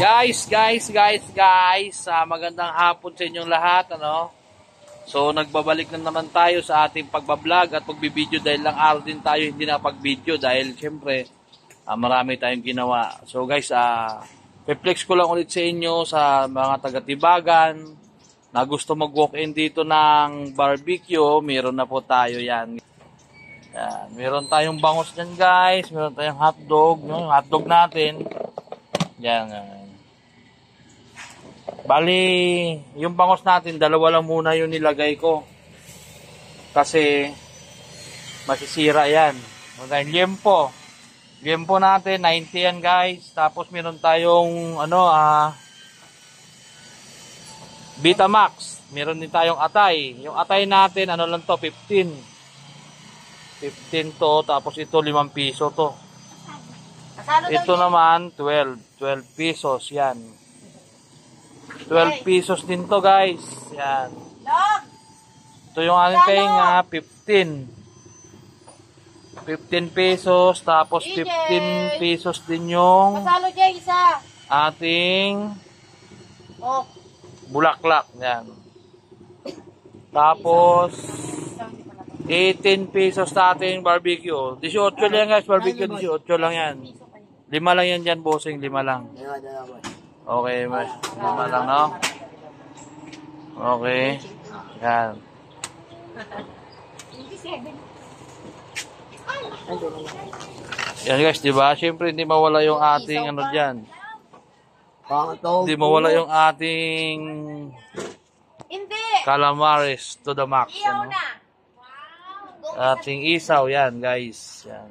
Guys, magandang hapon sa inyong lahat, ano? So, nagbabalik na naman tayo sa ating pagbablog at pagbibideo dahil lang araw din tayo hindi nakapag-video dahil syempre, marami tayong ginawa. So, guys, reflex ko lang ulit sa inyo sa mga taga-Tibagan na gusto mag-walk-in dito ng barbecue, meron na po tayo yan. Yan. Meron tayong bangus dyan, guys. Meron tayong hotdog. Yung hotdog natin. Yan. Bali, yung bangus natin, dalawa lang muna yung nilagay ko. Kasi, masisira yan. Okay, liempo. Liempo natin, 90 yan guys. Tapos meron tayong, Vitamax. Meron din tayong atay. Yung atay natin, ano lang to, 15. 15 to, tapos ito 5 piso to. Ito naman, 12 pesos, yan. 12 pesos din to guys. Yan. Ito yung ating pahinga, 15 pesos. Tapos 15 pesos din yung ating bulaklak. Yan. Tapos 18 pesos sa ating barbecue. 18 lang guys, barbecue 18 lang yan. 5 lang yan dyan, bossing, 5 lang. Okay, mas 5 lang, no? Okay. Yan. Yan guys, diba? Siyempre, hindi mawala yung ating ano dyan. Hindi mawala yung ating calamares to the max. Ano? Ating isaw, yan guys. Yan.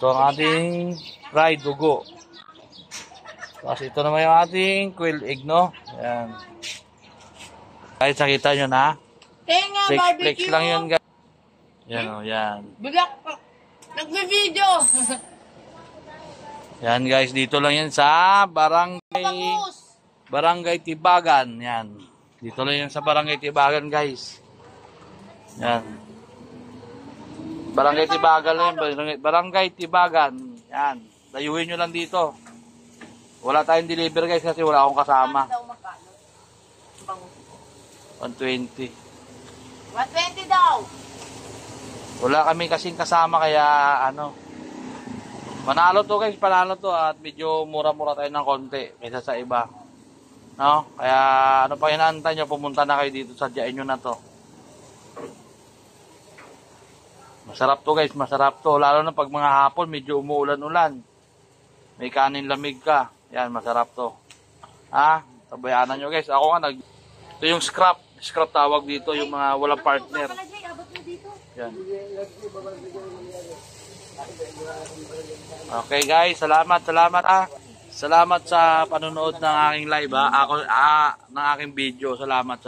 Ito ang ating fried dugo. Tapos ito naman yung ating quail egg, no? Ayan. Kahit nakita nyo na. Flex lang yun, guys. Yan, o, yan. Nagbe-video. Yan, guys. Dito lang yan sa Barangay Tibagan. Yan. Dito lang yan sa Barangay Tibagan, guys. Yan. Barangay Tibagan lang yan. Barangay Tibagan. Yan. Dayuhin nyo lang dito. Wala tayong deliver guys kasi wala akong kasama. 120. 120 daw. Wala kami kasing kasama kaya manalo to guys, panalo to at medyo mura-mura tayo ng konti kaysa sa iba. No? Kaya ano pa inaantay nyo, pumunta na kayo dito, sadyain nyo na to. Masarap to guys, masarap to. Lalo na pag mga hapon, medyo umuulan-ulan. May kanin lamig ka. Yan, masarap to. Tabayanan nyo guys. Ako nga ito yung scrap. Scrap tawag dito, yung mga walang partner. Yan. Okay guys, salamat. Salamat sa panonood ng aking live ng aking video. Salamat.